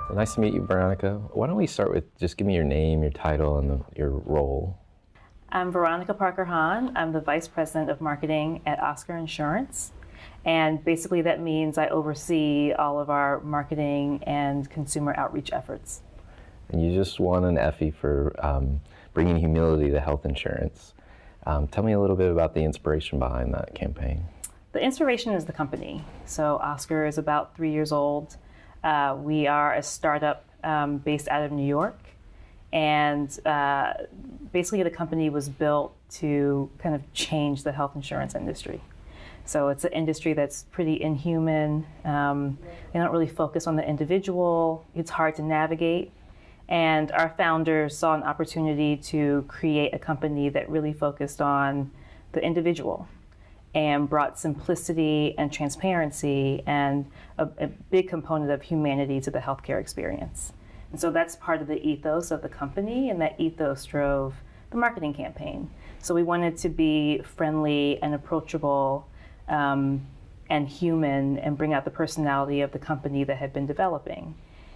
Well, nice to meet you, Veronica. Why don't we start with just give me your name, your title, and your role. I'm Veronica Parker-Hahn. I'm the Vice President of Marketing at Oscar Insurance. And basically that means I oversee all of our marketing and consumer outreach efforts. And you just won an Effie for bringing humility to health insurance. Tell me a little bit about the inspiration behind that campaign. The inspiration is the company. So Oscar is about 3 years old. We are a startup based out of New York. And basically the company was built to kind of change the health insurance industry. So it's an industry that's pretty inhuman. They don't really focus on the individual. It's hard to navigate. And our founders saw an opportunity to create a company that really focused on the individual and brought simplicity and transparency and a big component of humanity to the healthcare experience. And so that's part of the ethos of the company, and that ethos drove the marketing campaign. So we wanted to be friendly and approachable and human and bring out the personality of the company that had been developing.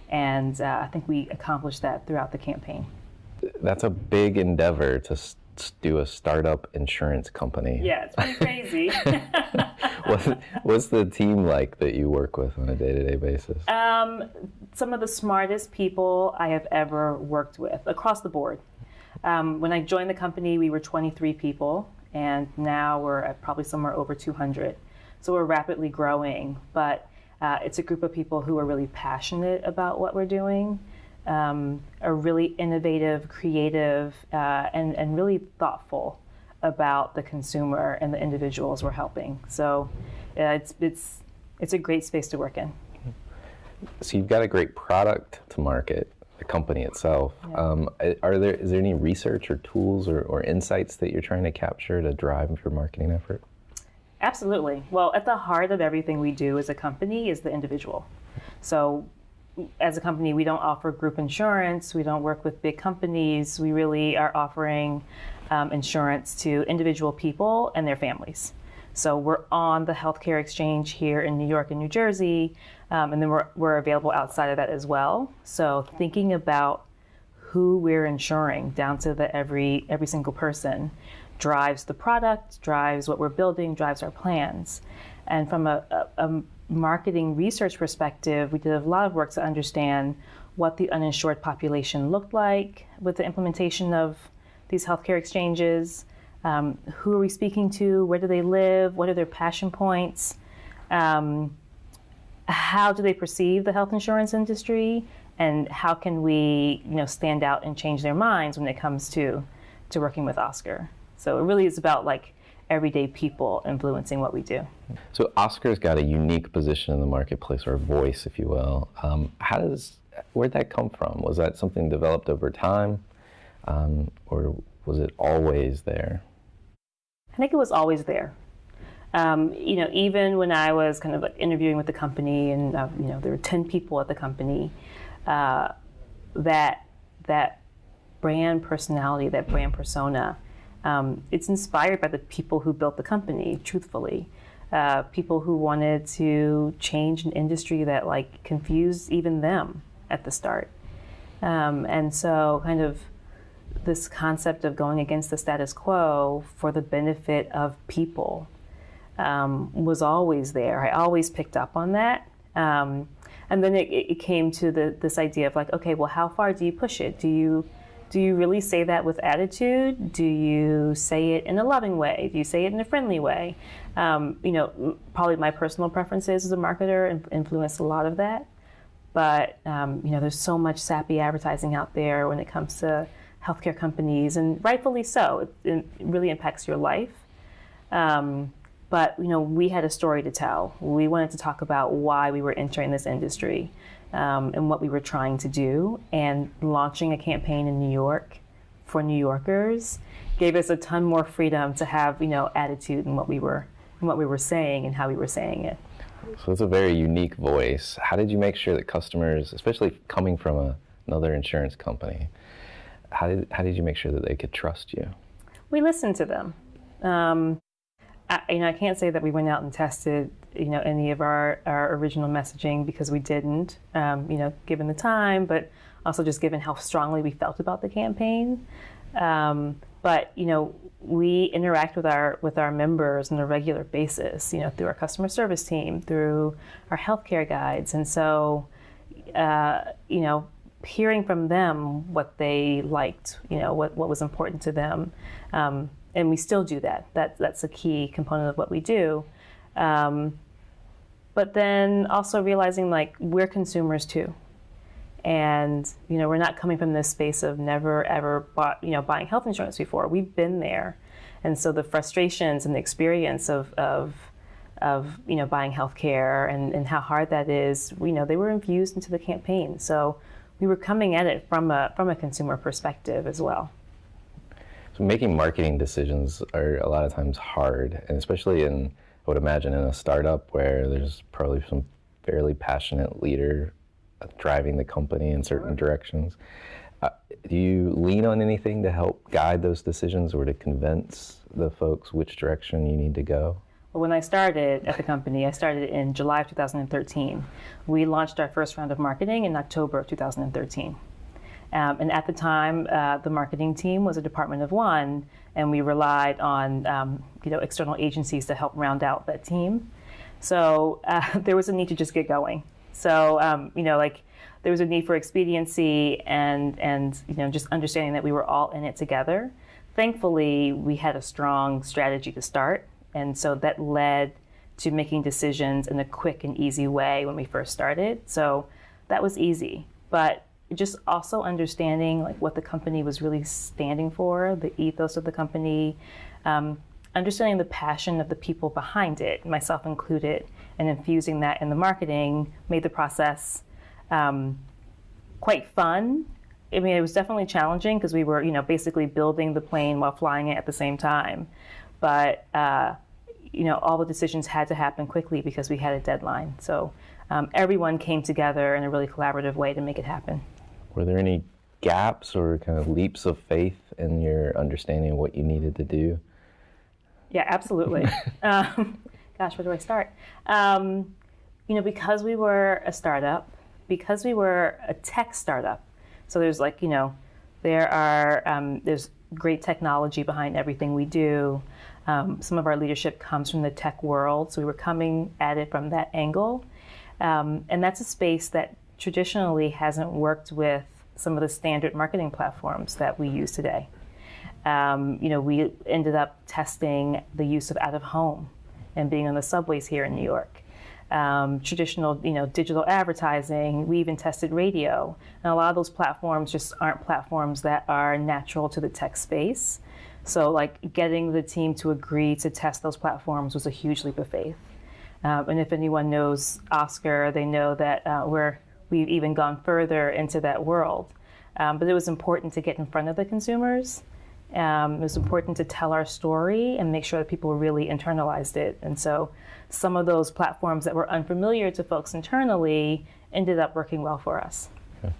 And I think we accomplished that throughout the campaign. That's a big endeavor to do a startup insurance company. Yeah, it's pretty crazy. What's the team like that you work with on a day-to-day basis? Some of the smartest people I have ever worked with across the board. When I joined the company, we were 23 people, and now we're at probably somewhere over 200. So we're rapidly growing, but it's a group of people who are really passionate about what we're doing, are really innovative, creative, and really thoughtful about the consumer and the individuals we're helping. So it's a great space to work in. So you've got a great product to market, the company itself. Yeah. Is there any research or tools or insights that you're trying to capture to drive your marketing effort? Absolutely. Well, at the heart of everything we do as a company is the individual. So as a company, we don't offer group insurance. We don't work with big companies. We really are offering insurance to individual people and their families. So we're on the healthcare exchange here in New York and New Jersey, and then we're available outside of that as well. So thinking about who we're insuring down to the every single person drives the product, drives what we're building, drives our plans. And from a marketing research perspective, we did a lot of work to understand what the uninsured population looked like with the implementation of these healthcare exchanges. Who are we speaking to? Where do they live? What are their passion points? How do they perceive the health insurance industry? And how can we, stand out and change their minds when it comes to working with Oscar? So it really is about like everyday people influencing what we do. So Oscar's got a unique position in the marketplace, or voice, if you will. Where'd that come from? Was that something developed over time, or was it always there? I think it was always there. Even when I was kind of like interviewing with the company, and there were 10 people at the company, that brand personality, that brand persona, it's inspired by the people who built the company, truthfully. People who wanted to change an industry that like confused even them at the start. And so kind of this concept of going against the status quo for the benefit of people was always there. I always picked up on that. And then it came to this idea of like, okay, well, how far do you push it? Do you really say that with attitude? Do you say it in a loving way? Do you say it in a friendly way? Probably my personal preferences as a marketer influenced a lot of that. But there's so much sappy advertising out there when it comes to healthcare companies, and rightfully so. It really impacts your life. But we had a story to tell. We wanted to talk about why we were entering this industry. And what we were trying to do, and launching a campaign in New York for New Yorkers gave us a ton more freedom to have attitude in what we were saying and how we were saying it. So it's a very unique voice. How did you make sure that customers, especially coming from another insurance company, how did you make sure that they could trust you? We listened to them. I can't say that we went out and tested, any of our original messaging, because we didn't, given the time, but also just given how strongly we felt about the campaign. But we interact with our members on a regular basis, through our customer service team, through our healthcare guides, and so hearing from them what they liked, what was important to them, and we still do that. That's a key component of what we do. But then also realizing we're consumers too. And, we're not coming from this space of never ever buying health insurance before. We've been there. And so the frustrations and the experience of buying healthcare and how hard that is, they were infused into the campaign. So we were coming at it from a consumer perspective as well. So making marketing decisions are a lot of times hard, and especially I would imagine in a startup where there's probably some fairly passionate leader driving the company in certain directions. Do you lean on anything to help guide those decisions or to convince the folks which direction you need to go? Well, when I started at the company, I started in July of 2013. We launched our first round of marketing in October of 2013. And at the time, the marketing team was a department of one, and we relied on external agencies to help round out that team. So there was a need to just get going. So there was a need for expediency and just understanding that we were all in it together. Thankfully, we had a strong strategy to start, and so that led to making decisions in a quick and easy way when we first started. So that was easy, but just also understanding what the company was really standing for, the ethos of the company, understanding the passion of the people behind it, myself included, and infusing that in the marketing made the process quite fun. I mean, it was definitely challenging because we were, basically building the plane while flying it at the same time. But, all the decisions had to happen quickly because we had a deadline. So everyone came together in a really collaborative way to make it happen. Were there any gaps or kind of leaps of faith in your understanding of what you needed to do? Yeah, absolutely. Gosh, where do I start? Because we were a startup, because we were a tech startup, so there's there's great technology behind everything we do. Some of our leadership comes from the tech world, so we were coming at it from that angle. And that's a space that traditionally hasn't worked with some of the standard marketing platforms that we use today. We ended up testing the use of out-of-home and being on the subways here in New York. Traditional, digital advertising. We even tested radio. And a lot of those platforms just aren't platforms that are natural to the tech space. So getting the team to agree to test those platforms was a huge leap of faith. And if anyone knows Oscar, they know that we've even gone further into that world. But it was important to get in front of the consumers. It was important to tell our story and make sure that people really internalized it. And so some of those platforms that were unfamiliar to folks internally ended up working well for us. Okay.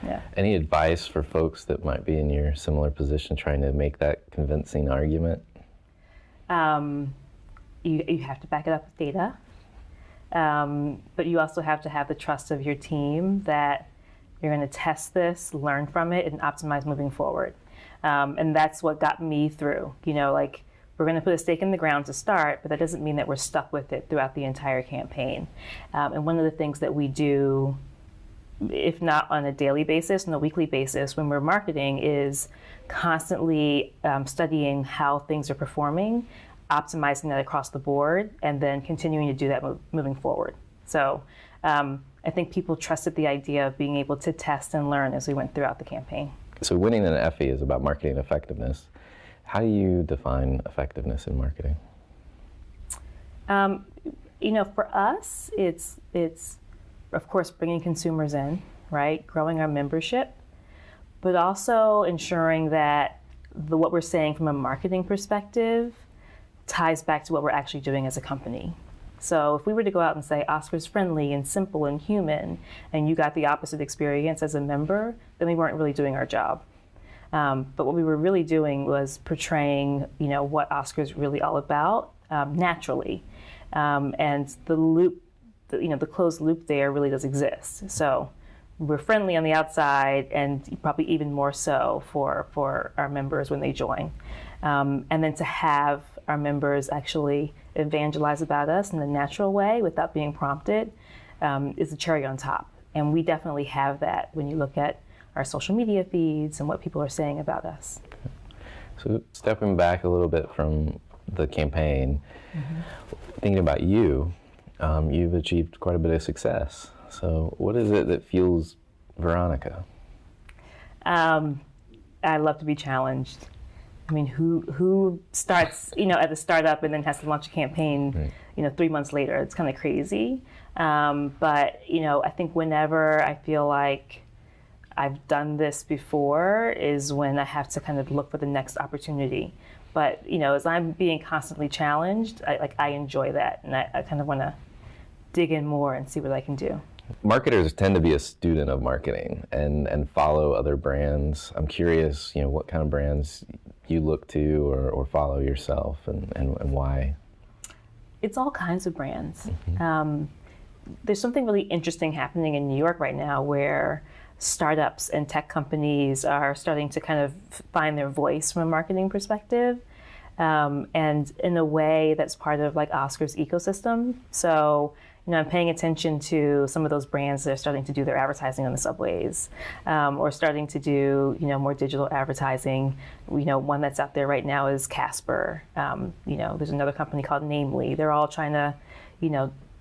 Yeah. Any advice for folks that might be in your similar position trying to make that convincing argument? You have to back it up with data. But you also have to have the trust of your team that you're going to test this, learn from it, and optimize moving forward. And that's what got me through. We're going to put a stake in the ground to start, but that doesn't mean that we're stuck with it throughout the entire campaign. And one of the things that we do, if not on a daily basis, on a weekly basis, when we're marketing, is constantly studying how things are performing, optimizing that across the board, and then continuing to do that moving forward. So I think people trusted the idea of being able to test and learn as we went throughout the campaign. So winning an Effie is about marketing effectiveness. How do you define effectiveness in marketing? For us, it's of course bringing consumers in, right? Growing our membership, but also ensuring that what we're saying from a marketing perspective ties back to what we're actually doing as a company. So if we were to go out and say Oscar's friendly and simple and human, and you got the opposite experience as a member, then we weren't really doing our job. But what we were really doing was portraying, what Oscar's really all about, naturally. And the loop, the closed loop there really does exist. So we're friendly on the outside, and probably even more so for our members when they join. And then to have our members actually evangelize about us in a natural way without being prompted is a cherry on top. And we definitely have that when you look at our social media feeds and what people are saying about us. So stepping back a little bit from the campaign, thinking about you, you've achieved quite a bit of success. So what is it that fuels Veronica? I love to be challenged. I mean, who starts, at a startup and then has to launch a campaign, 3 months later? It's kind of crazy. But, I think whenever I feel like I've done this before is when I have to kind of look for the next opportunity. But, as I'm being constantly challenged, I enjoy that. And I kind of want to dig in more and see what I can do. Marketers tend to be a student of marketing and follow other brands. I'm curious, what kind of brands you look to or follow yourself and why? It's all kinds of brands. There's something really interesting happening in New York right now where startups and tech companies are starting to kind of find their voice from a marketing perspective. And in a way that's part of like Oscar's ecosystem. So, I'm paying attention to some of those brands that are starting to do their advertising on the subways, or starting to do, more digital advertising. One that's out there right now is Casper. There's another company called Namely. They're all trying to,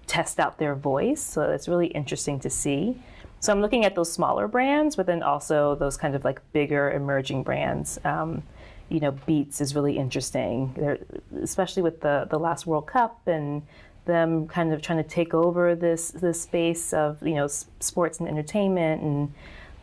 test out their voice. So it's really interesting to see. So I'm looking at those smaller brands, but then also those kind of like bigger emerging brands. Beats is really interesting, especially with the last World Cup and them kind of trying to take over this space of sports and entertainment, and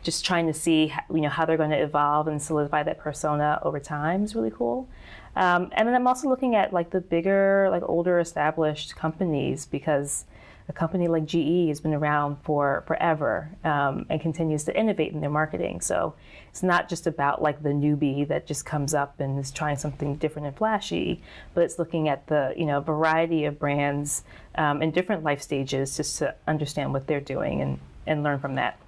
just trying to see how they're going to evolve and solidify that persona over time is really cool. And then I'm also looking at like the bigger, like older established companies, because a company like GE has been around for forever and continues to innovate in their marketing. So it's not just about like the newbie that just comes up and is trying something different and flashy, but it's looking at the variety of brands in different life stages just to understand what they're doing and learn from that.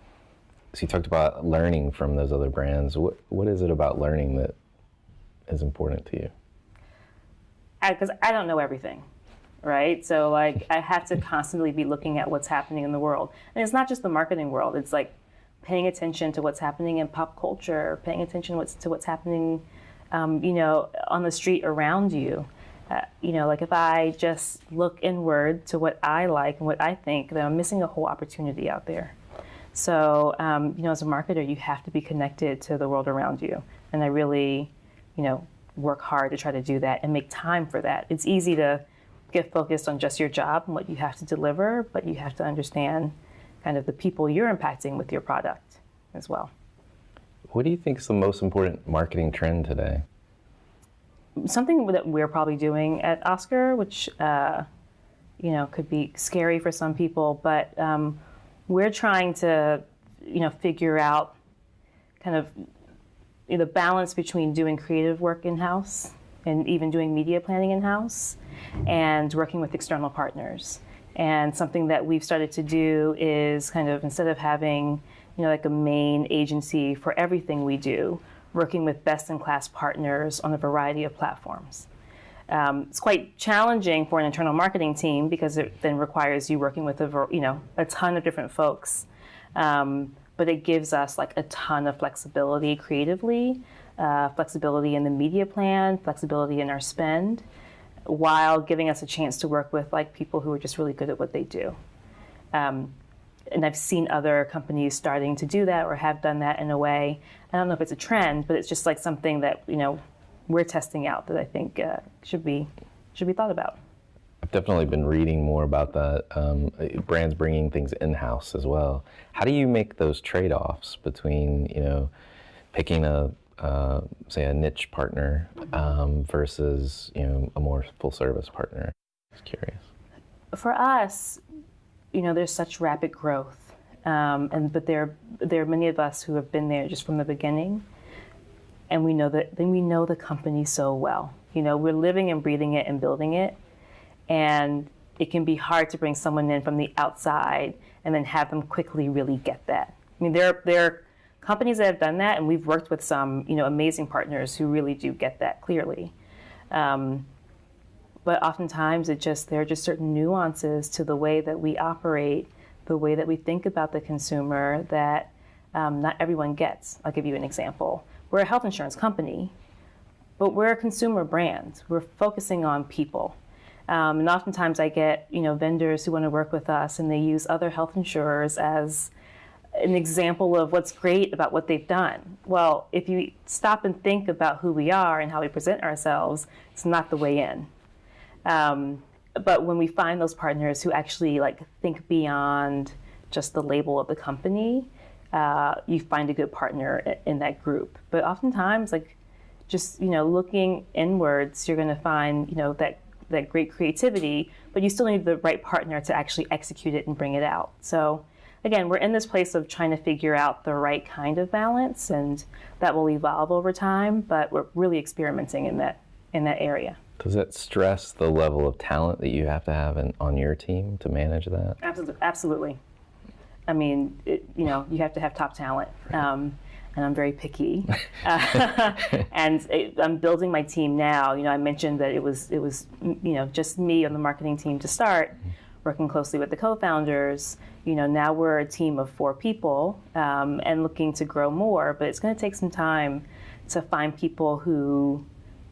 So you talked about learning from those other brands. What is it about learning that is important to you? Because I don't know everything. Right? So like I have to constantly be looking at what's happening in the world. And it's not just the marketing world. It's like paying attention to what's happening in pop culture, paying attention to what's happening, on the street around you. Like if I just look inward to what I like and what I think, then I'm missing a whole opportunity out there. So, as a marketer, you have to be connected to the world around you. And I really, work hard to try to do that and make time for that. It's easy to get focused on just your job and what you have to deliver, but you have to understand kind of the people you're impacting with your product as well. What do you think is the most important marketing trend today? Something that we're probably doing at Oscar, which could be scary for some people, but we're trying to figure out kind of the balance between doing creative work in-house and even doing media planning in-house and working with external partners. And something that we've started to do is kind of, instead of having, like a main agency for everything we do, working with best-in-class partners on a variety of platforms. It's quite challenging for an internal marketing team because it then requires you working with a ton of different folks. But it gives us like a ton of flexibility creatively, flexibility in the media plan, flexibility in our spend, while giving us a chance to work with like people who are just really good at what they do. And I've seen other companies starting to do that or have done that in a way. I don't know if it's a trend, but it's just like something that we're testing out that I think should be thought about. I've definitely been reading more about that. Brands bringing things in-house as well. How do you make those trade-offs between picking say a niche partner versus a more full-service partner? Just curious. For us, there's such rapid growth, but there are many of us who have been there just from the beginning, and we know the company so well. We're living and breathing it and building it, And it can be hard to bring someone in from the outside and then have them quickly really get that. I mean, there are companies that have done that, and we've worked with some, amazing partners who really do get that clearly. But oftentimes there are just certain nuances to the way that we operate, the way that we think about the consumer that not everyone gets. I'll give you an example. We're a health insurance company, but we're a consumer brand. We're focusing on people. And oftentimes I get, vendors who want to work with us, and they use other health insurers as an example of what's great about what they've done. Well, if you stop and think about who we are and how we present ourselves, it's not the way in. But when we find those partners who actually think beyond just the label of the company, you find a good partner in that group. But oftentimes, just looking inwards, you're going to find that great creativity, but you still need the right partner to actually execute it and bring it out. So again, we're in this place of trying to figure out the right kind of balance, and that will evolve over time, but we're really experimenting in that area. Does that stress the level of talent that you have to have on your team to manage that? Absolutely. I mean, you have to have top talent, and I'm very picky. And I'm building my team now. I mentioned that it was just me on the marketing team to start, working closely with the co-founders. Now we're a team of 4 people, and looking to grow more. But it's going to take some time to find people who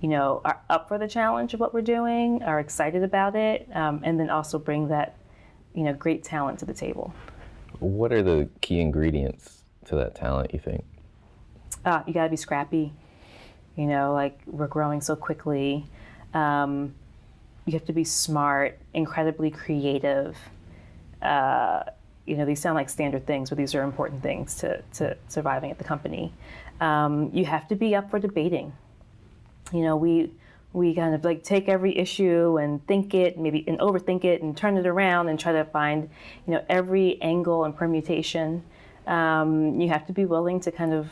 are up for the challenge of what we're doing, are excited about it, and then also bring that, great talent to the table. What are the key ingredients to that talent, you think? You got to be scrappy. We're growing so quickly. You have to be smart, incredibly creative. These sound like standard things, but these are important things to surviving at the company. You have to be up for debating. We kind of take every issue and think it, and overthink it, and turn it around and try to find, every angle and permutation. You have to be willing to kind of,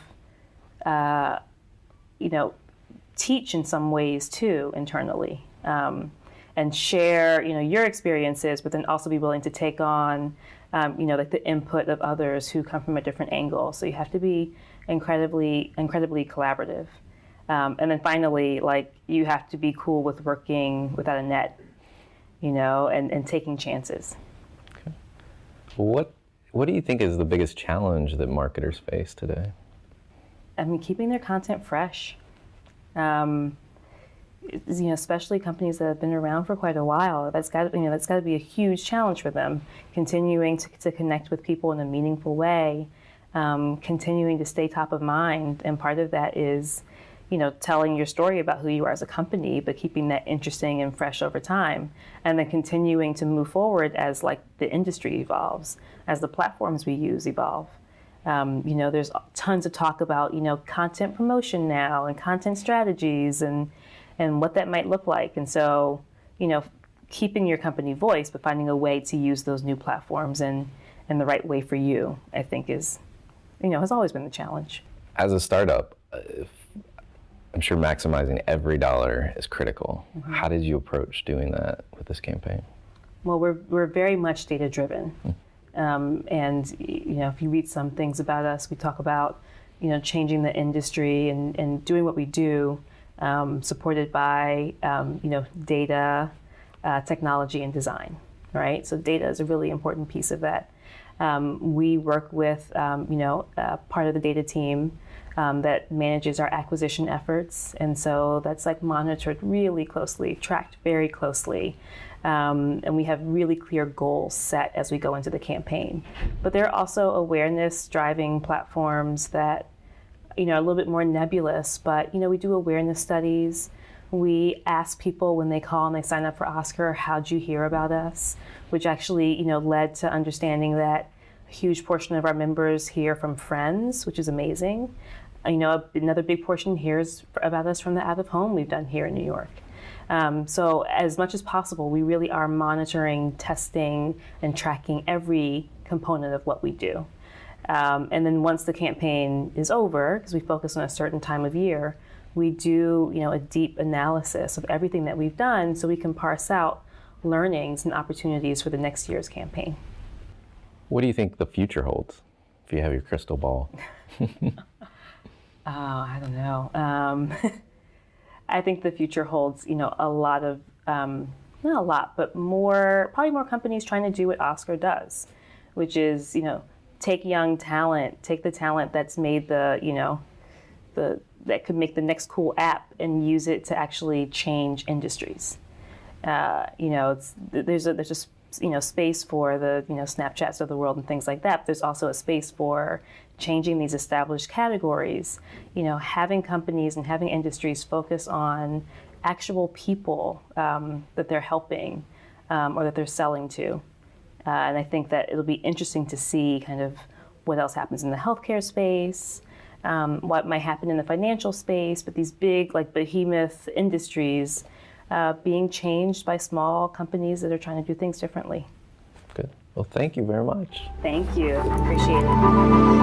teach in some ways too internally, and share, your experiences, but then also be willing to take on, the input of others who come from a different angle. So you have to be incredibly collaborative. And then finally, you have to be cool with working without a net, and taking chances. Okay. What do you think is the biggest challenge that marketers face today? I mean, keeping their content fresh. Especially companies that have been around for quite a while. That's got to be a huge challenge for them. Continuing to connect with people in a meaningful way, continuing to stay top of mind, and part of that is telling your story about who you are as a company, but keeping that interesting and fresh over time, and then continuing to move forward as the industry evolves, as the platforms we use evolve. There's tons of talk about content promotion now and content strategies and what that might look like. And so keeping your company voice, but finding a way to use those new platforms in the right way for you, I think has always been the challenge. As a startup, I'm sure maximizing every dollar is critical. Mm-hmm. How did you approach doing that with this campaign? Well, we're very much data driven. And if you read some things about us, we talk about changing the industry and doing what we do, supported by data, technology, and design. Right. So data is a really important piece of that. We work with part of the data team that manages our acquisition efforts, and so that's monitored really closely, tracked very closely. And we have really clear goals set as we go into the campaign. But there are also awareness-driving platforms that, are a little bit more nebulous, but, we do awareness studies. We ask people when they call and they sign up for Oscar, how'd you hear about us? Which actually, led to understanding that a huge portion of our members hear from friends, which is amazing. Another big portion hears about us from the out-of-home we've done here in New York. So as much as possible, we really are monitoring, testing, and tracking every component of what we do. And then once the campaign is over, because we focus on a certain time of year, we do a deep analysis of everything that we've done so we can parse out learnings and opportunities for the next year's campaign. What do you think the future holds, if you have your crystal ball? I don't know. I think the future holds, a lot of, not a lot, but probably more companies trying to do what Oscar does, which is, take young talent, take the talent that's made that could make the next cool app and use it to actually change industries. There's just space for the Snapchats of the world and things like that. But there's also a space for changing these established categories. Having companies and having industries focus on actual people that they're helping or that they're selling to. And I think that it'll be interesting to see kind of what else happens in the healthcare space, what might happen in the financial space, but these big behemoth industries being changed by small companies that are trying to do things differently. Good. Well, thank you very much. Thank you. Appreciate it.